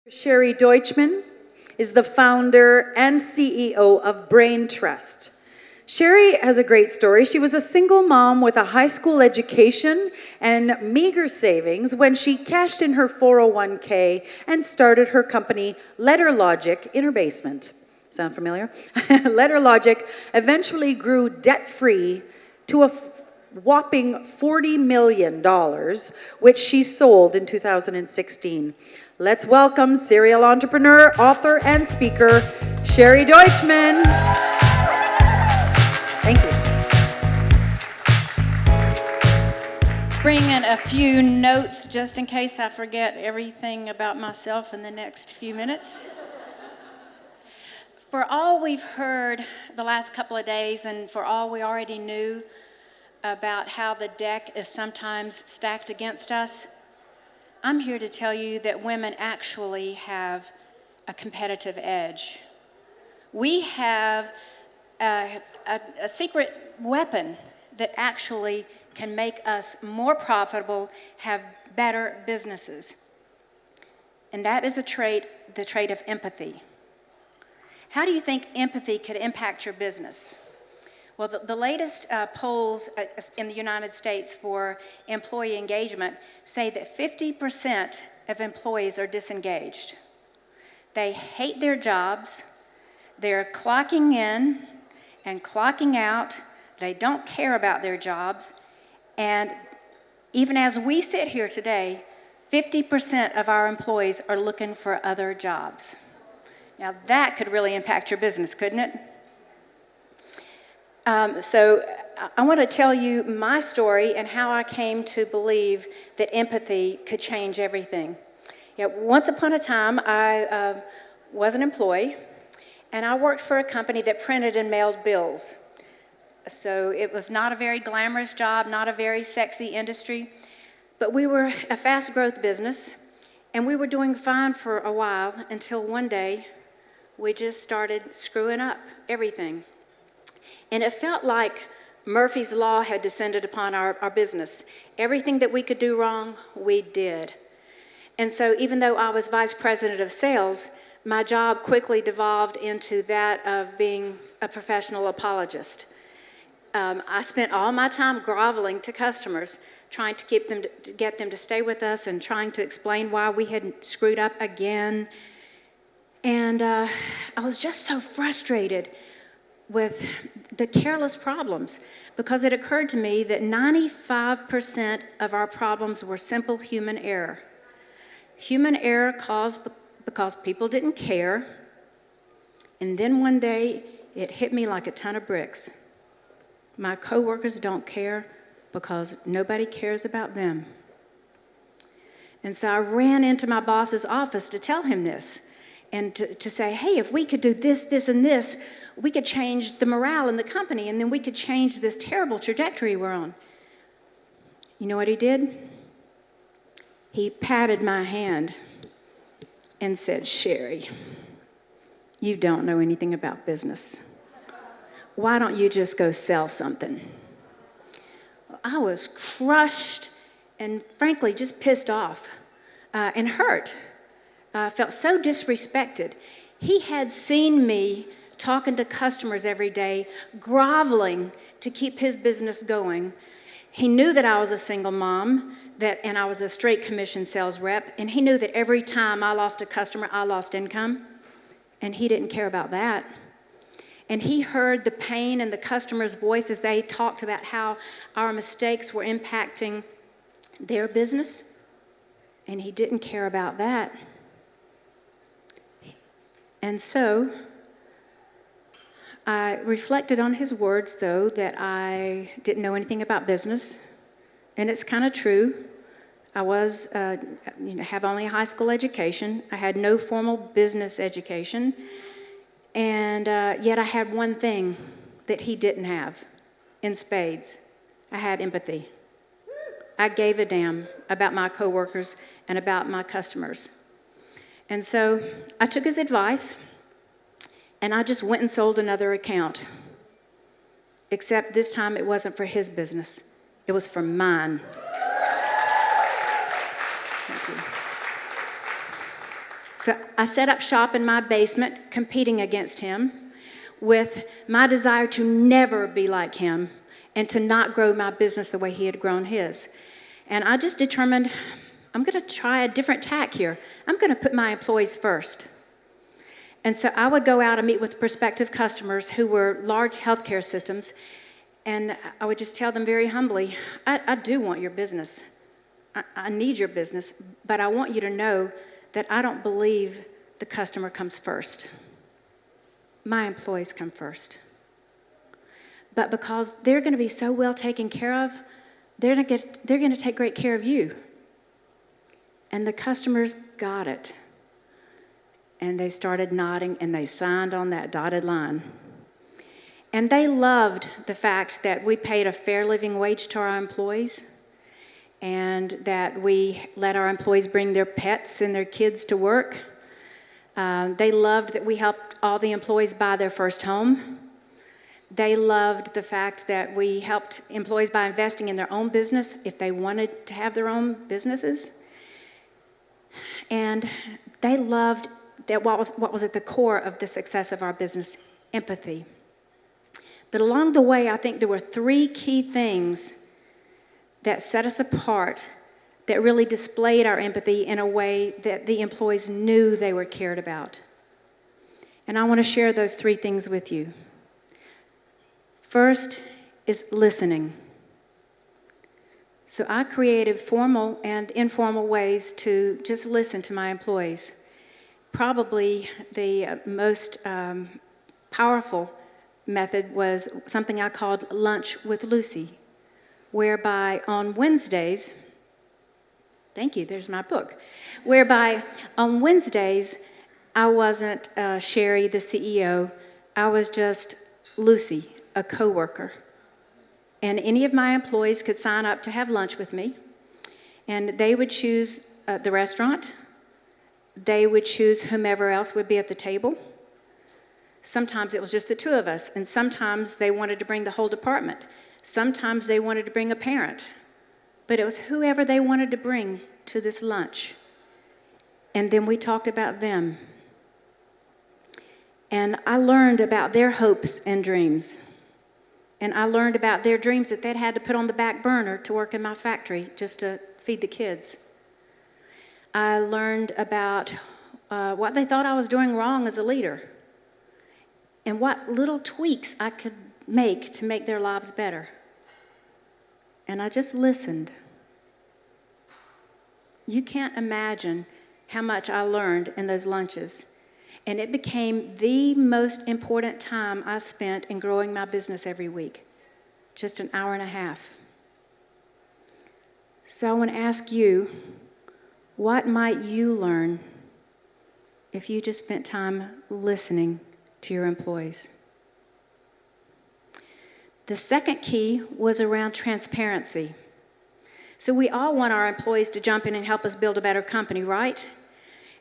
Sherry Deutschmann is the founder and CEO of Brain Trust. Sherry has a great story. She was a single mom with a high school education and meager savings when she cashed in her 401k and started her company, LetterLogic, in her basement. Sound familiar? LetterLogic eventually grew debt-free to a whopping $40 million, which she sold in 2016. Let's welcome serial entrepreneur, author, and speaker, Sherry Deutschmann. Thank you. Bring in a few notes just in case I forget everything about myself in the next few minutes. For all we've heard the last couple of days, and for all we already knew about how the deck is sometimes stacked against us, I'm here to tell you that women actually have a competitive edge. We have a secret weapon that actually can make us more profitable, have better businesses. And that is the trait of empathy. How do you think empathy could impact your business? Well, the latest polls in the United States for employee engagement say that 50% of employees are disengaged. They hate their jobs, they're clocking in and clocking out, they don't care about their jobs, and even as we sit here today, 50% of our employees are looking for other jobs. Now that could really impact your business, couldn't it? So I want to tell you my story and how I came to believe that empathy could change everything. Once upon a time, I was an employee, and I worked for a company that printed and mailed bills. So it was not a very glamorous job, not a very sexy industry, but we were a fast growth business, and we were doing fine for a while until one day we just started screwing up everything. And it felt like Murphy's Law had descended upon our business. Everything that we could do wrong, we did. And so even though I was vice president of sales, my job quickly devolved into that of being a professional apologist. I spent all my time groveling to customers, trying to get them to stay with us and trying to explain why we had screwed up again. And I was just so frustrated with the careless problems, because it occurred to me that 95% of our problems were simple human error. Human error caused because people didn't care, and then one day it hit me like a ton of bricks. My coworkers don't care because nobody cares about them. And so I ran into my boss's office to tell him this, and to say, hey, if we could do this, this, and this, we could change the morale in the company, and then we could change this terrible trajectory we're on. You know what he did? He patted my hand and said, Sherry, you don't know anything about business. Why don't you just go sell something? I was crushed and frankly just pissed off and hurt. I felt so disrespected. He had seen me talking to customers every day, groveling to keep his business going. He knew that I was a single mom, and I was a straight commission sales rep, and he knew that every time I lost a customer, I lost income, and he didn't care about that. And he heard the pain in the customers' voice as they talked about how our mistakes were impacting their business, and he didn't care about that. And so I reflected on his words, though, that I didn't know anything about business. And it's kind of true. I was, have only a high school education. I had no formal business education. And yet I had one thing that he didn't have in spades. I had empathy. I gave a damn about my coworkers and about my customers. And so I took his advice, and I just went and sold another account. Except this time it wasn't for his business. It was for mine. Thank you. So I set up shop in my basement, competing against him, with my desire to never be like him and to not grow my business the way he had grown his. And I just determined, I'm going to try a different tack here. I'm going to put my employees first. And so I would go out and meet with prospective customers who were large healthcare systems, and I would just tell them very humbly, I do want your business. I need your business, but I want you to know that I don't believe the customer comes first. My employees come first. But because they're going to be so well taken care of, they're going to take great care of you. And the customers got it. And they started nodding, and they signed on that dotted line. And they loved the fact that we paid a fair living wage to our employees, and that we let our employees bring their pets and their kids to work. They loved that we helped all the employees buy their first home. They loved the fact that we helped employees by investing in their own business if they wanted to have their own businesses. And they loved that what was at the core of the success of our business, empathy. But along the way, I think there were 3 key things that set us apart, that really displayed our empathy in a way that the employees knew they were cared about. And I want to share those 3 things with you. First is listening. So I created formal and informal ways to just listen to my employees. Probably the most powerful method was something I called Lunch with Lucy, whereby on Wednesdays, thank you, there's my book, whereby on Wednesdays, I wasn't Sherry, the CEO, I was just Lucy, a coworker. And any of my employees could sign up to have lunch with me, and they would choose the restaurant, they would choose whomever else would be at the table. Sometimes it was just the 2 of us, and sometimes they wanted to bring the whole department. Sometimes they wanted to bring a parent, but it was whoever they wanted to bring to this lunch. And then we talked about them. And I learned about their hopes and dreams. And I learned about their dreams that they'd had to put on the back burner to work in my factory just to feed the kids. I learned about what they thought I was doing wrong as a leader, and what little tweaks I could make to make their lives better. And I just listened. You can't imagine how much I learned in those lunches. And it became the most important time I spent in growing my business every week. Just an hour and a half. So I want to ask you, what might you learn if you just spent time listening to your employees? The second key was around transparency. So we all want our employees to jump in and help us build a better company, right?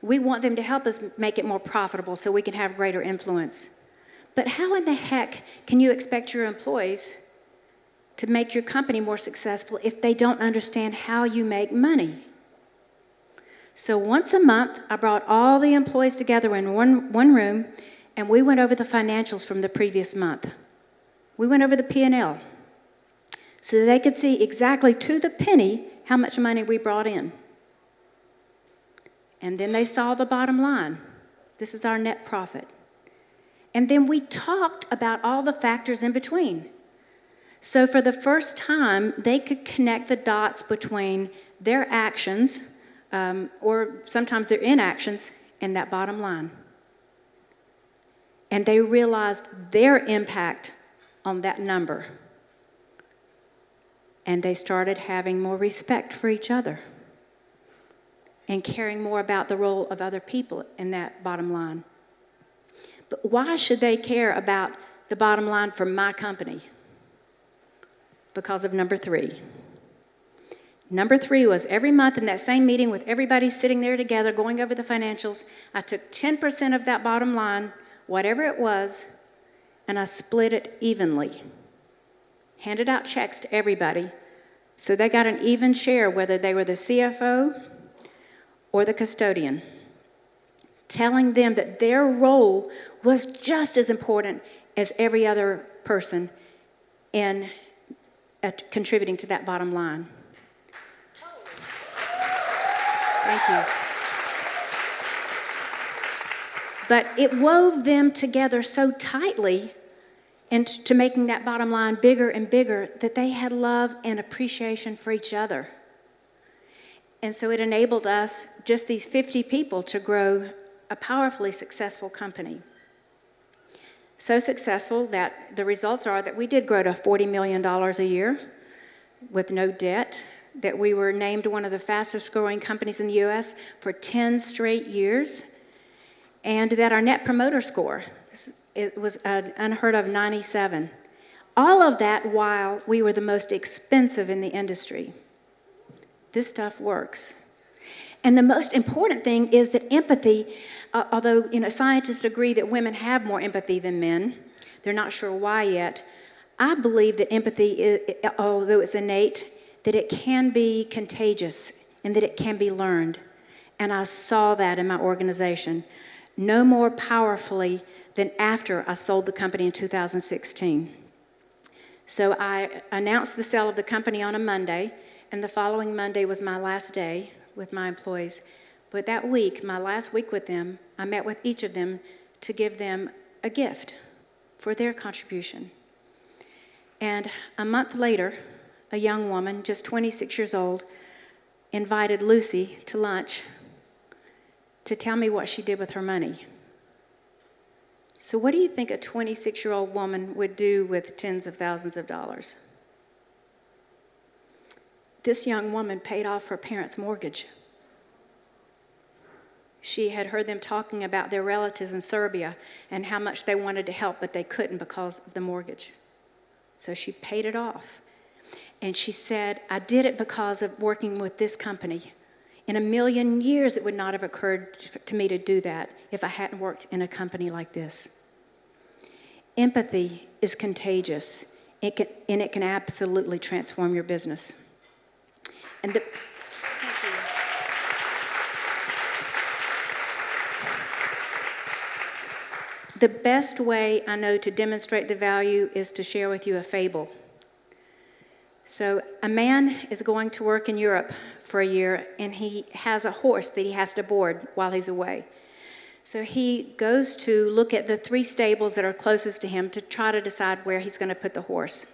We want them to help us make it more profitable so we can have greater influence. But how in the heck can you expect your employees to make your company more successful if they don't understand how you make money? So once a month, I brought all the employees together in one room, and we went over the financials from the previous month. We went over the P&L so that they could see exactly to the penny how much money we brought in. And then they saw the bottom line. This is our net profit. And then we talked about all the factors in between. So for the first time, they could connect the dots between their actions, or sometimes their inactions, and that bottom line. And they realized their impact on that number. And they started having more respect for each other and caring more about the role of other people in that bottom line. But why should they care about the bottom line for my company? Because of number 3. Number 3 was every month in that same meeting with everybody sitting there together going over the financials, I took 10% of that bottom line, whatever it was, and I split it evenly. Handed out checks to everybody so they got an even share, whether they were the CFO or the custodian. telling them that their role was just as important as every other person in contributing to that bottom line. Thank you. But it wove them together so tightly into making that bottom line bigger and bigger that they had love and appreciation for each other. And so it enabled us, just these 50 people, to grow a powerfully successful company. So successful that the results are that we did grow to $40 million a year with no debt, that we were named one of the fastest growing companies in the U.S. for 10 straight years, and that our net promoter score, it was an unheard of 97. All of that while we were the most expensive in the industry. This stuff works. And the most important thing is that empathy, although scientists agree that women have more empathy than men, they're not sure why yet. I believe that empathy, although it's innate, that it can be contagious and that it can be learned. And I saw that in my organization no more powerfully than after I sold the company in 2016. So I announced the sale of the company on a Monday, and the following Monday was my last day with my employees. But that week, my last week with them, I met with each of them to give them a gift for their contribution. And a month later, a young woman, just 26 years old, invited Lucy to lunch to tell me what she did with her money. So what do you think a 26-year-old woman would do with tens of thousands of dollars? This young woman paid off her parents' mortgage. She had heard them talking about their relatives in Serbia and how much they wanted to help, but they couldn't because of the mortgage. So she paid it off. And she said, I did it because of working with this company. In a million years, it would not have occurred to me to do that if I hadn't worked in a company like this. Empathy is contagious, and it can absolutely transform your business. And thank you. The best way I know to demonstrate the value is to share with you a fable. So a man is going to work in Europe for a year, and he has a horse that he has to board while he's away. So he goes to look at the 3 stables that are closest to him to try to decide where he's going to put the horse.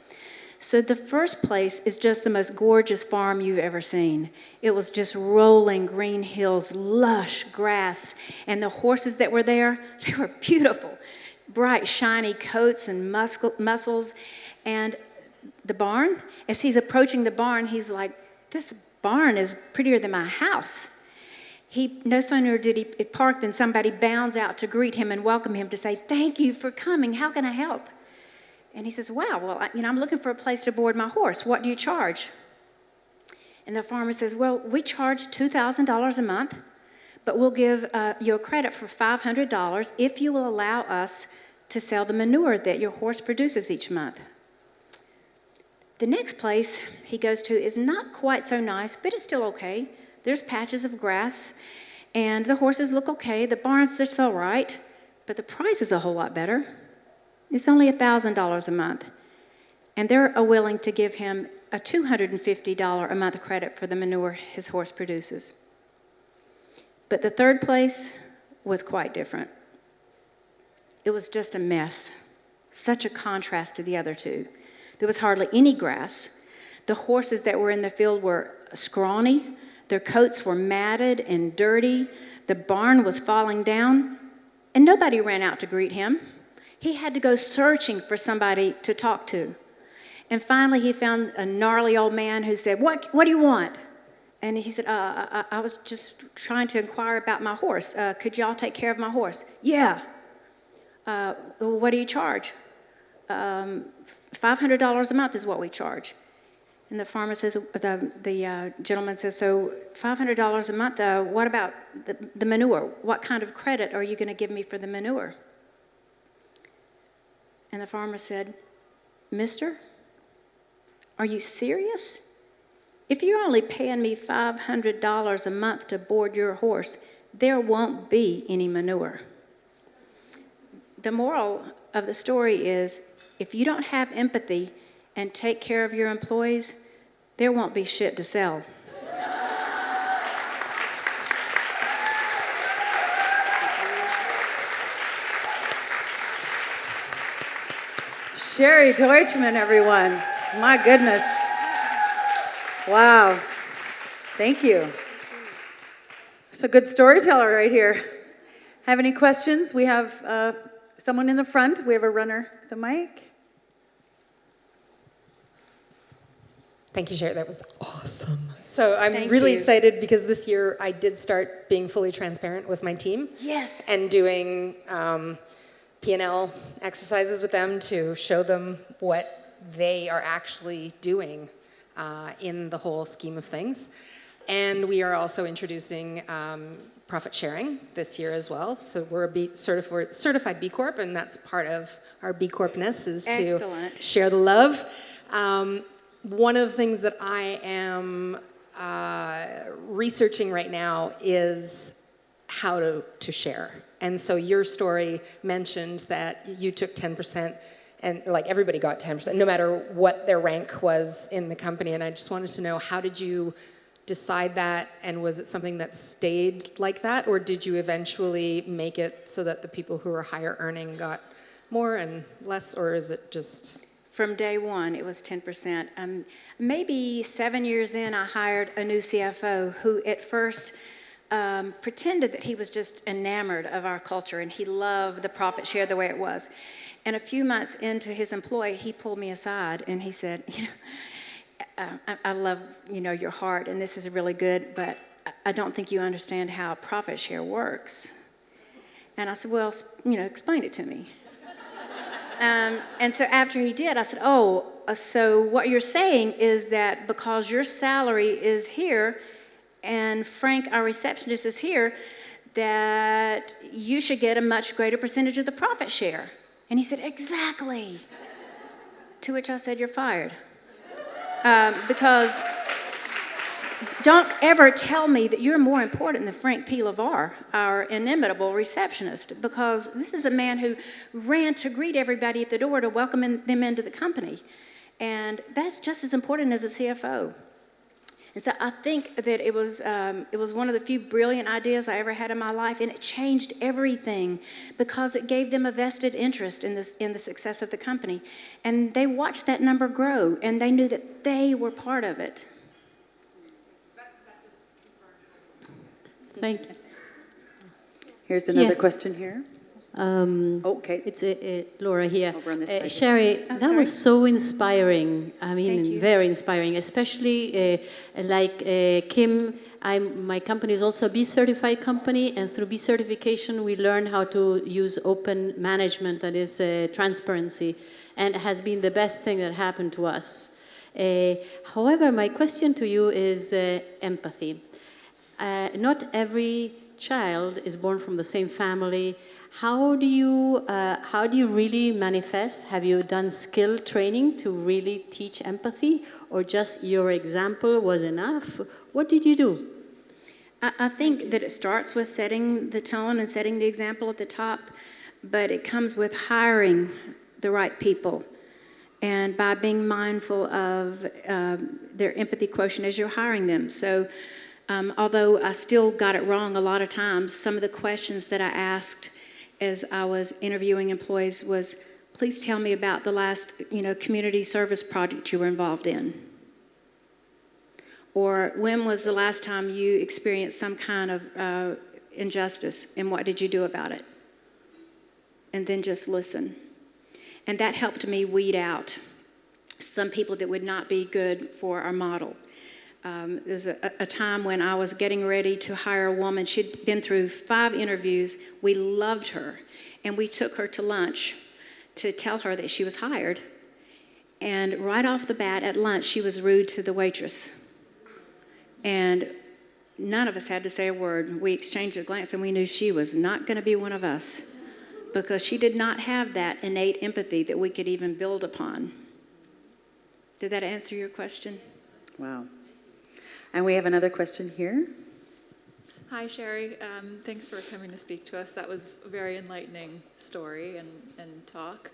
So the first place is just the most gorgeous farm you've ever seen. It was just rolling green hills, lush grass, and the horses that were there, they were beautiful. Bright, shiny coats and muscles. And the barn, as he's approaching the barn, he's like, this barn is prettier than my house. No sooner did he park than somebody bounds out to greet him and welcome him to say, thank you for coming, how can I help? And he says, wow, well, I'm looking for a place to board my horse. What do you charge? And the farmer says, well, we charge $2,000 a month, but we'll give you a credit for $500 if you will allow us to sell the manure that your horse produces each month. The next place he goes to is not quite so nice, but it's still okay. There's patches of grass, and the horses look okay. The barn's just all right, but the price is a whole lot better. It's only $1,000 a month, and they're willing to give him a $250 a month credit for the manure his horse produces. But the third place was quite different. It was just a mess, such a contrast to the other 2. There was hardly any grass. The horses that were in the field were scrawny. Their coats were matted and dirty. The barn was falling down, and nobody ran out to greet him. He had to go searching for somebody to talk to. And finally, he found a gnarly old man who said, what do you want? And he said, I was just trying to inquire about my horse. Could y'all take care of my horse? Yeah. What do you charge? $500 a month is what we charge. And the farmer says, the gentleman says, so $500 a month, what about the manure? What kind of credit are you going to give me for the manure? And the farmer said, Mister, are you serious? If you're only paying me $500 a month to board your horse, there won't be any manure. The moral of the story is, if you don't have empathy and take care of your employees, there won't be shit to sell. Sherry Deutschmann, everyone. My goodness. Wow. Thank you. It's a good storyteller right here. Have any questions? We have someone in the front. We have a runner with the mic. Thank you, Sherry. That was awesome. So I'm Thank really you. excited because this year I did start being fully transparent with my team. Yes. And doing P&L exercises with them to show them what they are actually doing in the whole scheme of things. And we are also introducing profit sharing this year as well. So we're a certified B Corp, and that's part of our B Corpness is to Excellent. share the love. One of the things that I am researching right now is how to share. And so your story mentioned that you took 10%, and like everybody got 10%, no matter what their rank was in the company. And I just wanted to know, how did you decide that, and was it something that stayed like that, or did you eventually make it so that the people who were higher earning got more and less, or is it just... From day one, it was 10%. Maybe 7 years in, I hired a new CFO who at first pretended that he was just enamored of our culture and he loved the profit share the way it was. And a few months into his employ, he pulled me aside and he said, I love, your heart, and this is really good, but I don't think you understand how profit share works. And I said, well, explain it to me. And so after he did, I said, so what you're saying is that because your salary is here and Frank, our receptionist, is here, that you should get a much greater percentage of the profit share. And he said, exactly. To which I said, you're fired. Because don't ever tell me that you're more important than Frank P. LeVar, our inimitable receptionist, because this is a man who ran to greet everybody at the door to welcome them into the company. And that's just as important as a CFO. And so I think that it was one of the few brilliant ideas I ever had in my life, and it changed everything because it gave them a vested interest in the success of the company. And they watched that number grow, and they knew that they were part of it. Thank you. Here's another question here. Okay. It's Laura here. Over on this side. Sherry, that sorry. was so inspiring. I Thank mean, you. very inspiring, especially like Kim. My company is also a B certified company, and through B certification, we learn how to use open management, that is transparency, and it has been the best thing that happened to us. However, my question to you is empathy. Not every child is born from the same family. How do you really manifest? Have you done skill training to really teach empathy, or just your example was enough? What did you do? I think that it starts with setting the tone and setting the example at the top, but it comes with hiring the right people and by being mindful of their empathy quotient as you're hiring them. So although I still got it wrong a lot of times, some of the questions that I asked as I was interviewing employees was, please tell me about the last, community service project you were involved in. Or when was the last time you experienced some kind of injustice, and what did you do about it? And then just listen. And that helped me weed out some people that would not be good for our model. There's a time when I was getting ready to hire a woman. She'd been through 5 interviews. We loved her, and we took her to lunch to tell her that she was hired. And right off the bat at lunch, she was rude to the waitress. And none of us had to say a word. We exchanged a glance, and we knew she was not going to be one of us because she did not have that innate empathy that we could even build upon. Did that answer your question? Wow. And we have another question here. Hi, Sherry. Thanks for coming to speak to us. That was a very enlightening story and talk.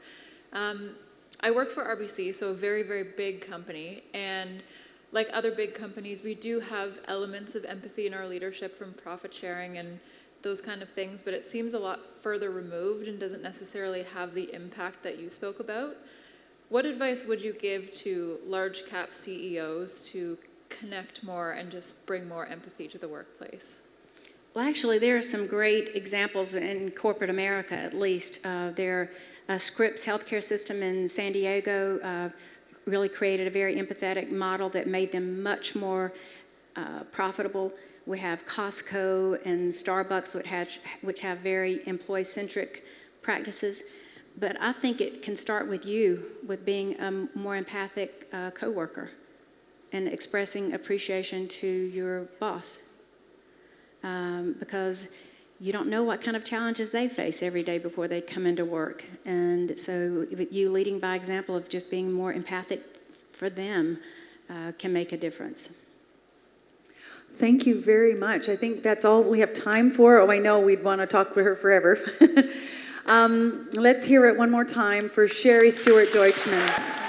I work for RBC, so a very, very big company. And like other big companies, we do have elements of empathy in our leadership from profit sharing and those kind of things, but it seems a lot further removed and doesn't necessarily have the impact that you spoke about. What advice would you give to large cap CEOs to connect more and just bring more empathy to the workplace? Well, actually, there are some great examples in corporate America, at least. Scripps healthcare system in San Diego really created a very empathetic model that made them much more profitable. We have Costco and Starbucks, which have very employee-centric practices. But I think it can start with you, with being a more empathic coworker and expressing appreciation to your boss. Because you don't know what kind of challenges they face every day before they come into work. And so you leading by example of just being more empathic for them can make a difference. Thank you very much. I think that's all we have time for. Oh, I know we'd want to talk with her forever. Let's hear it one more time for Sherry Stewart Deutschmann.